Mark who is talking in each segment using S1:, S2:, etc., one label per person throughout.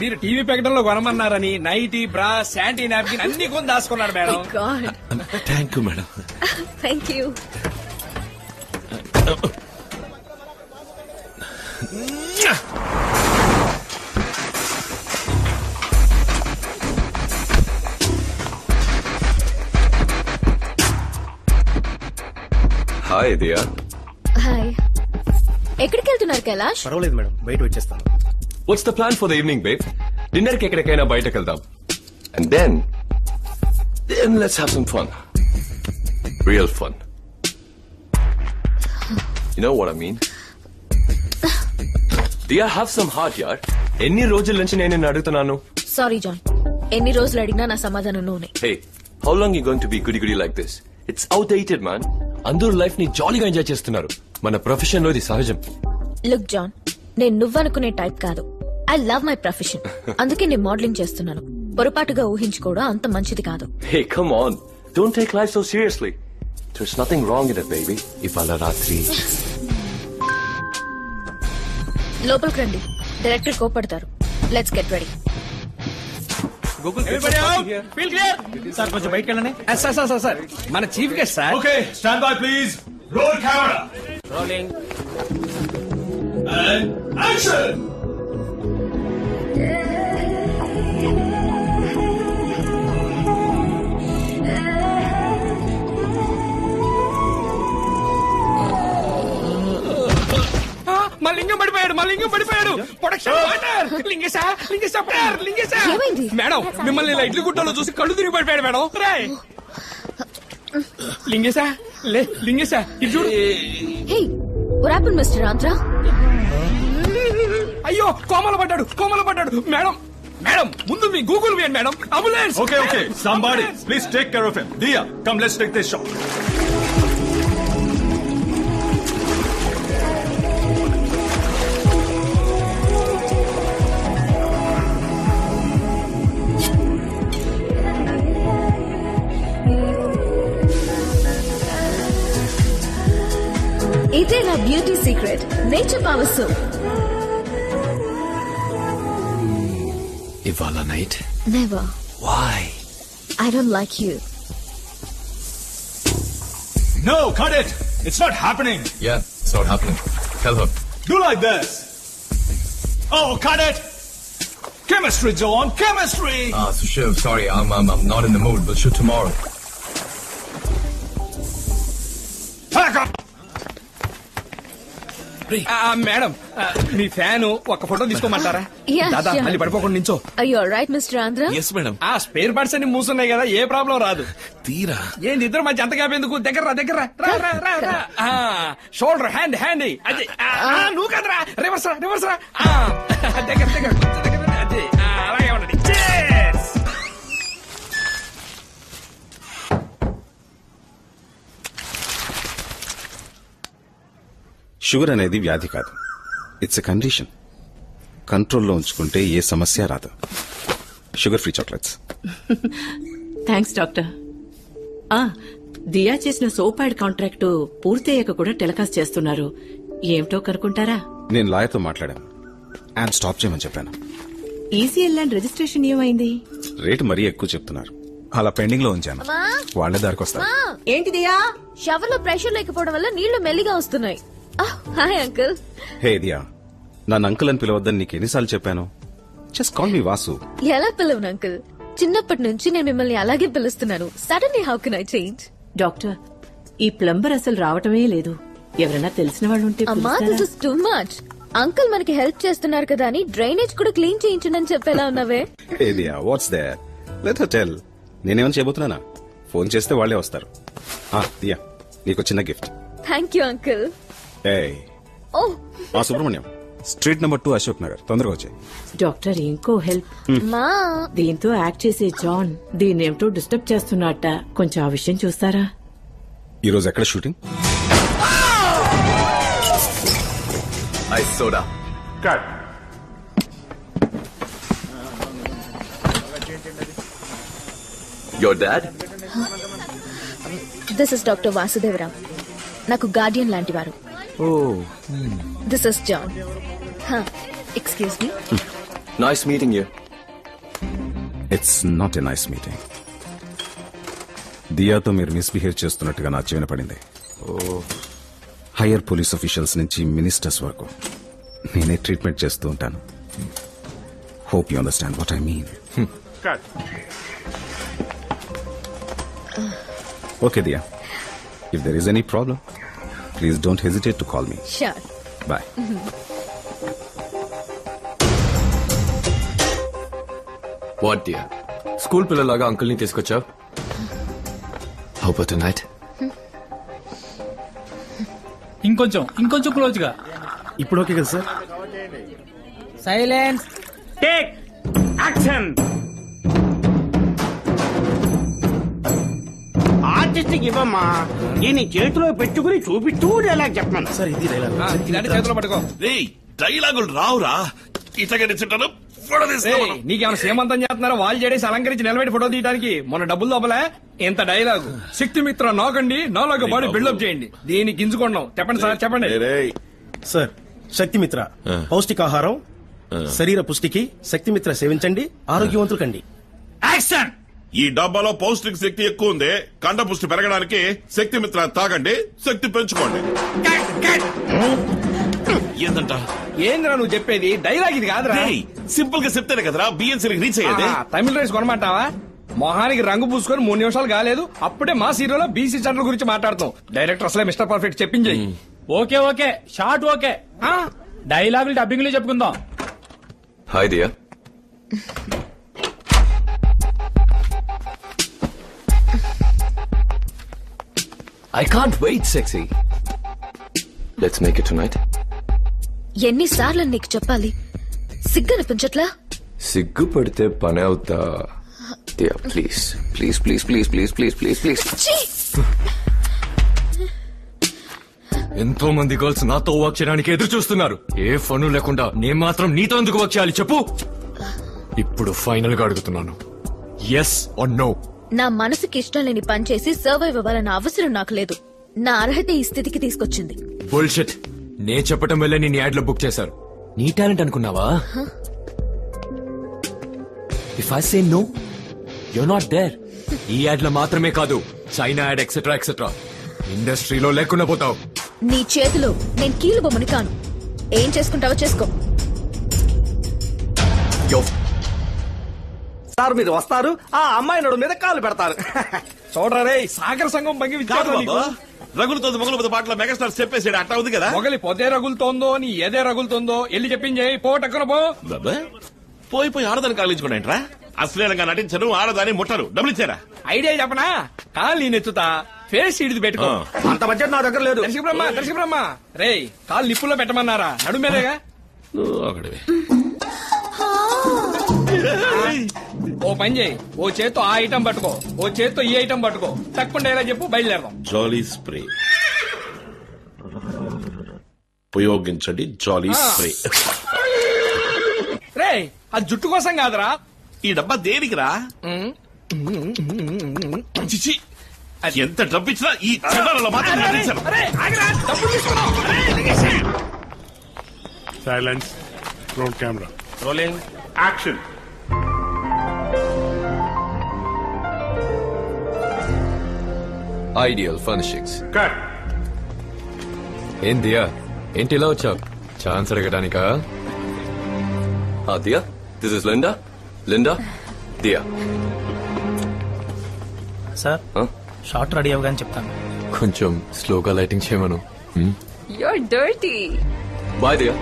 S1: మీరు టీవీ ప్రకటనలో కొనమన్నారని నైటీ బ్రా శాంటీ నాప్కిన్ అన్ని కొని దాచుకున్నాడు madam.
S2: Thank you madam.
S3: Thank you.
S2: Hi Diya.
S3: Hi. ఎక్కడికి వెళ్తున్నారు కైలాష్?
S4: పర్వాలేదు మేడం, బయట వచ్చేస్తాను.
S2: What's the plan for the evening babe? Dinner కి ఎక్కడికైనా బయటకు వెళ్దాం. And then let's have some fun. Real fun. You know what I mean? Diya, have some heart యార్. ఎన్ని రోజుల నుంచి నేను నిన్ను అడుగుతున్నాను.
S3: సారీ జాన్, ఎన్ని రోజులు అడిగినా నా సమాధానం నూనె.
S2: Hey, how long you going to be goody goody like this? It's outdated man. అందరూ లైఫ్ ని జాలీగా ఎంజాయ్ చేస్తున్నారు. మన ప్రొఫెషన్ లో ఇది సహజం.
S3: లుక్ జాన్, నేను నువ్వనుకునే టైప్ కాదు. I love my profession. అందుకే నేను మోడలింగ్ చేస్తున్నాను. పొరపాటుగా ఊహించుకోవడం అంత మంచిది కాదు.
S2: Hey come on, don't take life so seriously. There's nothing wrong in it baby. ఇవాళ రాత్రి
S3: లోపలికి రండి, డైరెక్టర్ కోపడతారు. Let's get ready.
S1: సార్ కొంచెం బయటకు వెళ్ళండి. సార్ మన chief guest sir.
S5: Okay, stand by please. Roll camera.
S1: Rolling.
S5: And action.
S1: మా లింగం పడిపోయాడు. ప్రొడక్షన్ మేడం, మిమ్మల్ని ఇలా ఇడ్లీ గుట్టలో చూసి కళ్ళు తిరిగి పడిపోయాడు మేడం. రాయ్ లింగేశా ఇది చూడు.
S3: హే, what happened, Mr. Andhra?
S1: అయ్యో, కోమల పడ్డాడు. మేడం ముందు మీ గూగుల్ వేయండి madam. Ambulance.
S5: Okay, somebody please take care of him. Diya, come, let's take this shot.
S3: ఇదే నా beauty secret, nature power soap.
S2: ఇవాళ night.
S3: Never.
S2: Why?
S3: I don't like you.
S5: No, cut it. It's not happening.
S2: Yeah, it's not happening. Tell her.
S5: Do like this. Oh, cut it. Chemistry, John. Chemistry.
S2: So Shiv, sorry, I'm not in the mood. We'll shoot tomorrow.
S5: Pack up.
S1: Madam, మీ fan ఒక photo తీసుకోమంటారా? దాదా మళ్ళీ పడిపోకుండా నించో.
S3: Are you all right, Mr. Andhra?
S2: Yes, madam.
S1: ఆ spare parts అన్ని మూసున్నాయి కదా, ఏ ప్రాబ్లం రాదు.
S2: తీరా
S1: ఏంది ఇద్దరు మధ్య అంత గ్యాప్ ఎందుకు? దగ్గర షోల్డర్ హ్యాండ్ అది. నువ్వు కదరా, రివర్స్ రా. దగ్గర అది. అలాగే ఉండండి.
S6: షుగర్ అనేది వ్యాధి కాదు, ఇట్స్ ఎ కండిషన్. కంట్రోల్లో ఉంచుకుంటే ఏ సమస్య రాదు. Sugar free chocolates.
S7: Thanks doctor. Diya చేసిన సోప్ యాడ్ కాంట్రాక్టు పూర్తయ్యాక కూడా టెలికాస్ట్ చేస్తున్నారు. ఏమిటో కనుక్కుంటారా?
S6: నేను లాయర్తో మాట్లాడాను, యాడ్ స్టాప్ చేయమని చెప్పాను.
S7: ఈసీఎల్ ల్యాండ్ రిజిస్ట్రేషన్ ఏమైంది?
S6: రేటు మరీ ఎక్కువ చెప్తున్నారు. అలా పెండింగ్ లో ఉంచాను, వాళ్లే దారికి వస్తారు.
S7: ఏంటి దియా?
S3: షవర్ లో ప్రెషర్ లేకపోవడం వల్ల నీళ్లు మెల్లిగా వస్తున్నాయి. Hi uncle.
S6: హే దియా, నన్ను అంకుల్ అని పిలవద్దని నీకు ఎన్నిసార్లు చెప్పాను? Just call me Vasu.
S3: ఎలా పిలవను అంకుల్? చిన్నప్పటి నుంచి నేను మిమ్మల్ని అలాగే పిలుస్తున్నాను. Suddenly how can I change?
S7: Doctor, ఈ ప్లంబర్ అసలు రావటమే లేదు. ఎవరైనా తెలిసిన వాళ్ళు ఉంటే
S3: అమ్మా, this is too much. Uncle మనకి హెల్ప్ చేస్తున్నారు కదా అని డ్రైనేజ్ కూడా క్లీన్ చేయించండి అని చెప్పేలా ఉన్నావే.
S6: Hey Diya, what's there? Let her tell. నేనేమని చేయబోతున్నానా? ఫోన్ చేస్తే వాళ్లే వస్తారు. దియా, నీకు చిన్న gift.
S3: Thank you uncle.
S6: Subrahmanyam, street number 2 Ashok Nagar. తొందరగా వచ్చాయి.
S7: డాక్టర్, ఇంకో హెల్ప్.
S3: మా
S7: దీంతో యాక్ట్ చేసే జాన్ దీన్నేమిటో డిస్టర్బ్ చేస్తున్నట్ట. కొంచెం ఆ విషయం చూస్తారా?
S6: ఈ రోజు ఎక్కడ shooting?
S2: Ice soda.
S5: Cut.
S2: Your dad?
S3: This is doctor Vasudeva Rao, నాకు గార్డియన్ లాంటి వారు. This is John. Excuse me.
S2: Nice meeting you.
S6: It's not a nice meeting. దియాతో మీరు మిస్బిహేవ్ చేస్తున్నట్టుగా నా చెవిన పడింది. హైయర్ పోలీస్ ఆఫీషియల్స్ నుంచి మినిస్టర్స్ వరకు నేనే ట్రీట్మెంట్ చేస్తూ ఉంటాను. Hope you understand what I mean. Okay Diya, if there is any problem please don't hesitate to call me.
S3: Sure.
S6: Bye.
S2: What dear? School పిల్లలాగా అంకుల్ ని తీసుకొచ్చావు. How about tonight?
S4: ఇంకొంచెం close గా.
S8: ఇప్పుడు ఓకే కదా సార్?
S4: Silence, take action.
S8: ఆర్టిస్ట్కి ఇవ్వమ్మా, దీన్ని చేతిలో పెట్టుకుని చూపిస్తూ డైలాగ్ చెప్పమను. సార్ ఇది
S1: ఇలాంటి చేతిలో పట్టుకో.
S5: డైలాగులు రావురా, ఇట్లాగే నిల్చుంటాను.
S1: నీకేమైనా సేమంతం చేస్తున్నారో వాళ్ళు చేసి అలంకరించి నిలబెట్టి ఫోటో తీయడానికి మొన్న డబ్బులు దొబ్బలే. ఇంత డైలాగు శక్తి మిత్ర నాకండి, నాలాగా బాడీ బిల్డప్ చేయండి, దీన్ని గింజుకున్నాం. చెప్పండి సార్, చెప్పండి
S8: సార్. శక్తిమిత్ర పౌష్టికాహారం, శరీర పుష్టికి శక్తిమిత్ర సేవించండి, ఆరోగ్యవంతులు కండి.
S5: యాక్షన్. ఈ డబ్బాలో పౌష్టిక శక్తి ఎక్కువ ఉంది, కండ పుష్టి పెరగడానికి శక్తిమిత్ర తాగండి, శక్తి పెంచుకోండి. ఏందంట?
S1: ఏంద్రా నువ్వు చెప్పేది? డైలాగ్ ఇది కాదురా.
S5: సింపుల్ గా చెప్తేనే కదరా బిఎన్సీ రీచ్ అయ్యేది.
S1: తమిళ రైస్ కొనమంటావా? మొహానికి రంగు పూసుకొని 3 నిమిషాలు కాలేదు, అప్పుడే మా సీరియల్ బీసీ సెంటర్ గురించి మాట్లాడుతాం. డైరెక్టర్ అసలే మిస్టర్ పర్ఫెక్ట్ చెప్పించేయి.
S4: Okay shot okay. డైలాగులు డబ్బింగ్ లో చెప్పుకుందాం.
S2: Hi dear. I can't wait, sexy. Let's make it tonight.
S3: ఎన్నిసార్లు నీకు చెప్పాలి? సిగ్గనిపించట్లా?
S2: సిగ్గుపడితే పని అవుతా. Dear, please, please, please, please, please, please, please, please. ఎంతో మంది గర్ల్స్ నాతో వర్క్ చేయడానికి ఎదురు చూస్తున్నారు. ఏ ఫను లేకుండా నేను మాత్రం నీతో ఎందుకు వర్క్ చేయాలి చెప్పు? ఇప్పుడు ఫైనల్ గా అడుగుతున్నాను, ఎస్ ఆర్ నో?
S3: నా మనసుకి ఇష్టం లేని పని చేసి సర్వైవ్ అవ్వాలన్న అవసరం నాకు లేదు. నా అర్హత ఈ స్థితికి తీసుకొచ్చింది.
S2: బుల్షిట్. నే చెప్పటం వల్లే నీ యాడ్ లో బుక్ చేశారు. నీ టాలెంట్ అనుకున్నావా? If I say no, you're not there. ఈ యాడ్ లో మాత్రమే కాదు, చైనా యాడ్ ఎక్సెట్రా ఎక్సెట్రా ఇండస్ట్రీలో లేకుండా పోతావు.
S3: నీ చేతిలో నేను కీలు బొమ్మని కాను. ఏం చేసుకుంటావో చేసుకో.
S1: సార్ మీరు వస్తారు, ఆ అమ్మాయి నడు మీద కాలు పెడతారు. చూడరా రే, సాగర సంఘం భంగి
S5: రగులుతోంది మొగలు పాటలో మెగాస్టార్ చెప్పేసాడు, అట్టా ఉంది కదా.
S1: మొగలి పొదే రగులుతోందో నీ ఏదే రగులుతోందో వెళ్ళి చెప్పించేయి. పో టక్కున పో.
S5: పోయి ఆడదాన్ని కాలించుకోండి. అశ్లీలంగా నటించను, ఆడదాన్ని ముట్టరు. డబ్బులు ఇచ్చారా?
S1: ఐడియా చెప్పనా? కాలు నేను ఎత్తుతా, ఫేస్ ఇడిది పెట్టుకో. అంత బడ్జెట్ నా దగ్గర లేదు. దర్శక బ్రహ్మ రే, కాలు నిప్పుల్లో పెట్టమన్నారా? నడు మీదేగా. ఓ పని చేయి, ఓ చేత్తో ఆ ఐటమ్ పట్టుకో, ఓ చేత్తో ఈ ఐటమ్ పట్టుకో. తక్కువ ఎలా చెప్పు, బయలుదేరదాం.
S5: జాలీ స్ప్రే ఉపయోగించండి. జాలీ స్ప్రే.
S1: రే, అది జుట్టు కోసం కాదురా.
S5: ఈ డబ్బా దేనికిరా? చిచి, ఎంత డబ్బు ఇచ్చినా ఈ చెడ్డలో మాత్రం నటించను.
S9: Silence, roll camera,
S5: rolling, action.
S2: Ideal furnishings.
S9: Cut.
S2: ఏం దియా, ఏంటి ఇలా వచ్చావు? ఛాన్స్ అడగడానికా? Diya, this is Linda. Linda, Diya.
S4: Sir shot ready అవగానే చెప్తాను.
S2: కొంచెం స్లోగా లైటింగ్ చేయమను.
S10: You're dirty.
S2: Bye, dear.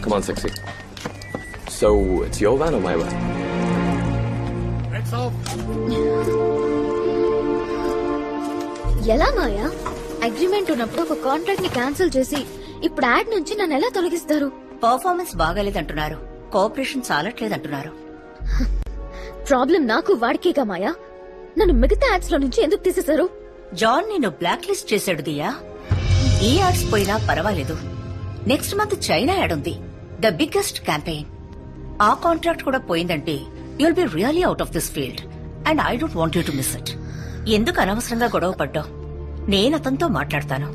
S2: Come on, sexy. So, it's your van or my van?
S3: ఎలా మాయా? అగ్రిమెంట్ ఉన్నప్పుడు ఒక కాంట్రాక్ట్ ని క్యాన్సిల్ చేసి ఇప్పుడు యాడ్ నుంచి నన్ను ఎలా తొలగిస్తారు?
S10: పర్ఫార్మెన్స్ బాగాలేదంటున్నారు, కోఆపరేషన్ చాలట్లేదంటున్నారు.
S3: ప్రాబ్లం నాకు వాడికేగా మాయా. నన్ను మిగతా యాడ్స్ లో నుంచి ఎందుకు తీసేశారు?
S10: జాన్ నిన్ను బ్లాక్ లిస్ట్ చేశాడు దియా. ఈ యాడ్స్ పోయినా పర్వాలేదు, నెక్స్ట్ మంత్ చైనా యాడ్ ఉంది, ద బిగ్గెస్ట్ క్యాంపెయిన్. ఆ కాంట్రాక్ట్ కూడా పోయిందంటే you'll be really out of this field and I don't want you to miss it. ఎందుకు అనవసరంగా గొడవ పడ్డావు? నేను అతనితో మాట్లాడతాను.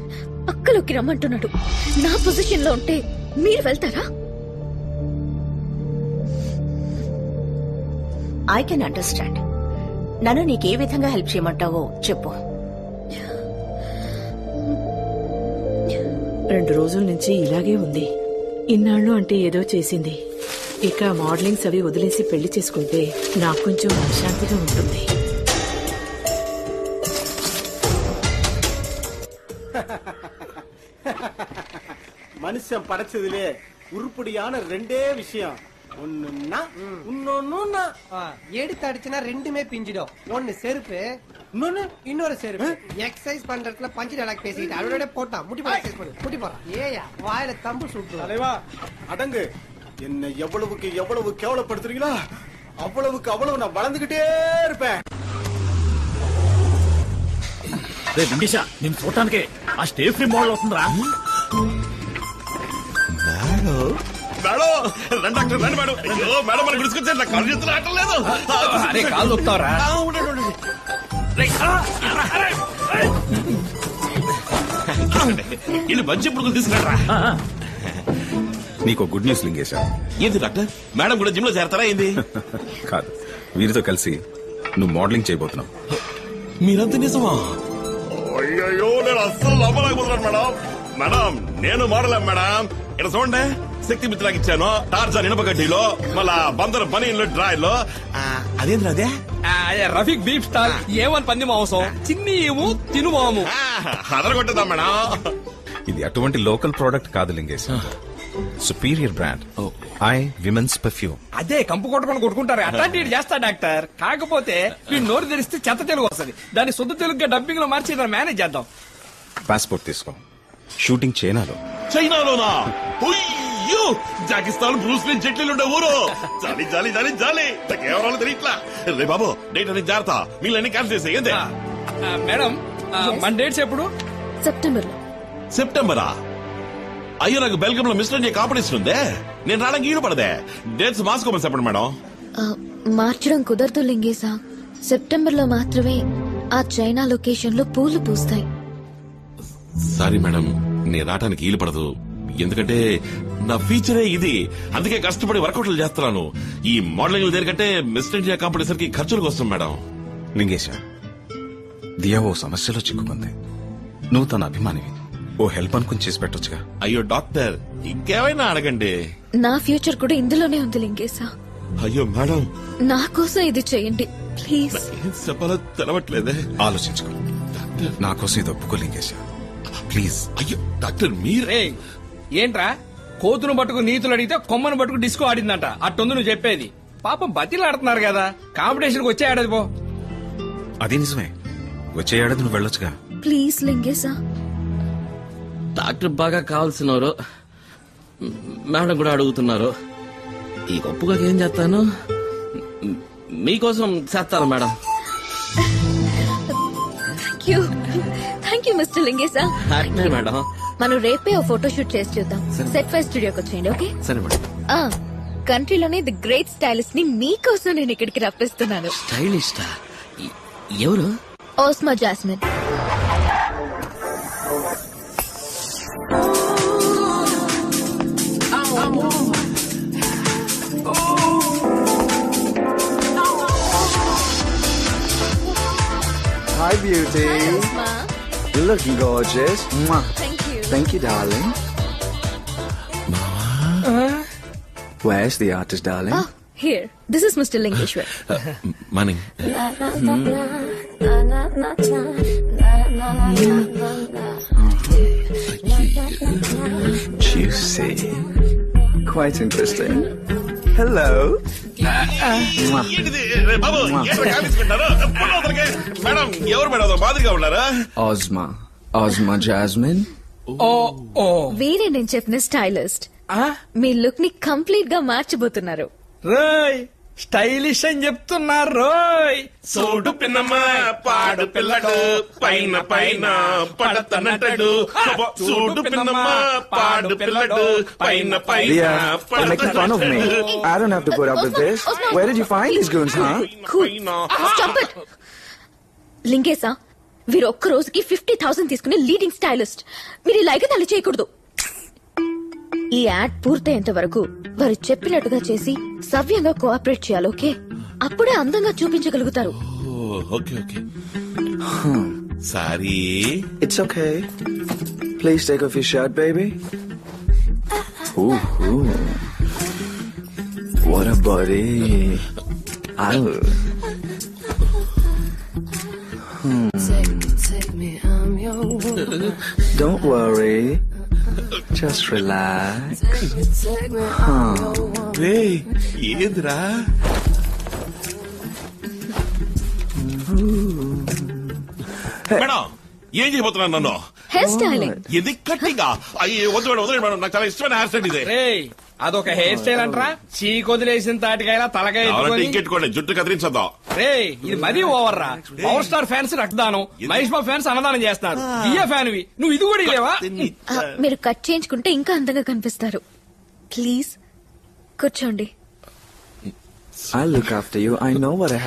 S3: పక్కలోకి రమ్మంటున్నాడు. నా పొజిషన్ లో ఉంటే మీరు వెళ్తారా?
S10: I can understand. నన్ను నీకే విధంగా హెల్ప్ చేయమంటావో చెప్పు.
S7: 2 రోజుల నుంచి ఇలాగే ఉంది. ఇన్నాళ్ళు అంటే ఏదో చేసింది. ఇక మోడలింగ్స్ అవి వదిలేసి పెళ్లి చేసుకుంటే నాకు కొంచెం మనశ్శాంతిగా ఉంటుంది.
S8: மனுஷன் படைச்சதுலே உருப்படியான 2 விஷயம். ஒண்ணுன்னா இன்னொன்னு
S11: எடுத்து அடிச்சுனா 2மே பிஞ்சிடும். ஒன்னு செருப்பு, இன்னொரு செருப்பு. எக்ஸசைஸ் பண்றதுல பஞ்சு டயலாக் பேசிக்கிட்டு அவரோட போட்டா முட்டி போட எக்ஸசைஸ் பண்ணு. முட்டி போறான். ஏயா வாயில தம்பு சுட்டு.
S8: தலைவா அடங்கு. என்ன எவ்வளவுக்கு எவ்வளவு கேவலப்படுத்துறீங்களா அவ்வளவுக்கு அவ்வளவு நான் வளர்ந்துகிட்டே இருப்பேன்.
S4: లింగేశా, నేను చూడటానికి ఆ స్టేజ్ ఫ్రీ మోడల్ అవుతుందిరా.
S1: అరే కాలు వస్తావరా?
S5: ఇల్లు మంచి పురుగులు తీసుకురా.
S6: నీకు గుడ్ న్యూస్ లింగేశా.
S5: ఏంది డాక్టర్? మేడం కూడా జిమ్ లో చేరతారా ఏంది?
S6: కాదు, వీరితో కలిసి నువ్వు మోడలింగ్ చేయబోతున్నావు.
S5: మీరంతా నిజమా? అయ్యో, నేను అస్సలు నమ్మలేకపోతున్నాను మేడం. మేడం నేను మోడలేం మేడం. ఇక్కడ చూడండి, శక్తి మిత్రాకి ఇచ్చాను టార్జాన్ ఇనపగడ్డిలో, మళ్ళా బందరు బనీన్లో డ్రాయల్లో. అదేంద్ర అదే
S1: రఫీక్ బీఫ్ స్టాల్ ఏమని పంది మాంసం, చిన్ని ఏమో తిను మాము.
S5: అదరగొట్టదా మేడం?
S6: ఇది అటువంటి లోకల్ ప్రోడక్ట్ కాదు లింగేశా. సుపీరియర్ బ్రాండ్ ఐ విమెన్స్ పర్ఫ్యూమ్.
S1: అదే కంపు కొట్టుకొని కొట్టుకుంటారు, అట్లాంటి చేస్తా డాక్టర్. కాకపోతే వీడు నోరు తెరిస్తే చెత్త తెలుగు వస్తుంది. దాన్ని శుద్ధ తెలుగుగా డబ్బింగ్ లో మార్చి దాన్ని మేనేజ్ చేద్దాం.
S6: పాస్పోర్ట్ తీసుకో. షూటింగ్ చైనాలో.
S5: చైనాలోనా? అయ్యో, జాకిస్తాన్ బ్రూస్లీ జట్లీలు ఉండే ఊరు. జాలి జాలి జాలి జాలి. కేవలం తెలియట్లా. రే బాబు, డేట్ అనేది జాగ్రత్త. మీళ్ళని క్యాన్సిల్ చేసే ఏంటే.
S1: మేడం మన డేట్స్ ఎప్పుడు?
S3: సెప్టెంబర్ లో.
S5: సెప్టెంబరా? అయ్యో, నాకు బెల్గం లో మిస్టర్ ఇండియా కాంపిటీషన్ ఉందే. నేను రావడానికి ఈడు పడదే. డేట్స్ మార్చుకోమని చెప్పండి మేడం.
S3: మార్చడం కుదరదు లింగేశా. సెప్టెంబర్ లో మాత్రమే ఆ చైనా లొకేషన్ లో పూలు పూస్తాయి.
S5: సారీ మేడం, నేను రావడానికి ఈలు పడదు. ఎందుకంటే నా ఫీచరే ఇది. అందుకే కష్టపడి వర్కౌట్లు చేస్తున్నాను. ఈ మోడలింగ్ దేనికంటే మిస్టర్ ఇండియా కాంపిటీషన్ కి ఖర్చులకు వస్తుంది మేడం.
S6: లింగేశా, దియా ఓ సమస్యలో చిక్కుకుంది. నువ్వు తన అభిమానివి. ఓ హెల్ప్ అనుకుని చేసి పెట్టొచ్చుగా.
S5: అయ్యో డాక్టర్, ఇంకేమైనా అడగండి.
S3: నా ఫ్యూచర్ కూడా ఇందులోనే ఉంది లింగేశా.
S5: అయ్యో మేడం,
S3: నా కోసం ఇది చేయండి ప్లీజ్.
S5: ఏం చెప్పాలో తెలవట్లేదే.
S6: ఆలోచించుకో. నా కోసం ఇది ఒప్పుకో లింగేశా ప్లీజ్.
S5: అయ్యో డాక్టర్, మీరే
S1: ఏంట్రా కోతును పట్టుకు నీతులు అడిగితే కొమ్మను పట్టుకు డిస్కో ఆడిందంట. అట్టుంది నువ్వు చెప్పేది. పాపం బతిలు ఆడుతున్నారు కదా, కాంపిటీషన్ వచ్చే ఆడది పో.
S6: అది నిజమే, వచ్చే ఏడాది నువ్వు వెళ్ళొచ్చుగా.
S3: ప్లీజ్ లింగేశా.
S12: డాక్టర్ బాగా కావాల్సినవారు, మేడం కూడా అడుగుతున్నారు. ఈ గొప్పగా ఏం చేస్తాను, మీకోసం చేస్తాను మేడం.
S3: థ్యాంక్ యూ మిస్టర్ లింగేశా.
S12: మేడం,
S3: మనం రేపే ఓ ఫోటో షూట్ చేసి చూద్దాం. సెట్ ఫైవ్ స్టూడియోకి వచ్చేయండి. ఓకే
S12: సరే మేడం.
S3: కంట్రీలోనే ది గ్రేట్ స్టైలిస్ట్ ని మీకోసం నేను ఇక్కడికి రప్పిస్తున్నాను.
S12: స్టైలిస్టా? ఎవరు?
S3: ఓస్మా jasmine.
S13: Hi, beauty.
S3: Hi, Osma.
S13: You're looking gorgeous. Mwah.
S3: Thank you.
S13: Thank you, darling. Where's the artist, darling?
S3: Oh, here. This is Mr. Lingeshwar.
S5: Money.
S13: Juicy. Quite interesting. Hello.
S5: Babu, madam ఎవరు madam మాదిరిగా ఉన్నారా?
S13: Osma Jasmine.
S3: వీరే నేను చెప్పిన stylist. మీ look ని complete గా మార్చబోతున్నారు.
S1: రోయ్ stylish అని చెప్తున్నారు. రోయ్
S5: సోడు పిన్నమ్మ పాడు పిల్లడు పైన పైన పడతనటడు. సోడు పిన్నమ్మ పాడు పిల్లడు పైన పైన
S13: You're making fun of me. I don't have to put up with this. Where did you find these goons, huh?
S3: Stop it. లింగేశా, వీరు ఒక్క రోజుకి 50,000 తీసుకునే లీడింగ్ స్టైలిస్ట్. మీరు ఇలా ఎగతాళి చేయకూడదు. ఈ యాడ్ పూర్తయ్యేంత వరకు వారు చెప్పినట్టుగా చేసి సవ్యంగా కోఆపరేట్ చేయాలి. ఓకే? అప్పుడే అందంగా చూపించగలుగుతారు.
S5: Okay okay sorry.
S13: It's okay. Please take off your shirt, baby. Ooh, ooh. What a body. Ow. Don't worry. Just relax.
S5: ఏంద్రా మేడం ఏం చేయబోతున్నాను నన్ను?
S3: Hair styling.
S5: ఇది కట్టిగా అయ్యి వద్దు మేడం వదిలేదు మేడం, నాకు చాలా ఇష్టమైన హెయిర్ స్టైల్ ఇదే.
S1: రేయ్ అదొక హెయిర్ స్టైల్ అంటరా? చీకొదిలేసిన తాటికాయలా తలకాయ
S5: కావాలంటే
S1: ఎత్తుకొని.
S5: ఇంకెట్టుకోండి, జుట్టు కత్తిరించద్దాం.
S1: రేయ్ ఇది మరీ ఓవర్ రా. పవర్ స్టార్ ఫ్యాన్స్ రక్తదానం, మహేష్ బాబు ఫ్యాన్స్ అన్నదానం చేస్తారు. ఇయ్య ఫ్యాన్ నువ్వు ఇది కూడా ఇలేవా?
S3: మీరు కట్ చేయించుకుంటే ఇంకా అందంగా కనిపిస్తారు. ప్లీజ్ కూర్చోండి.
S13: I'll look after you. I know what I have.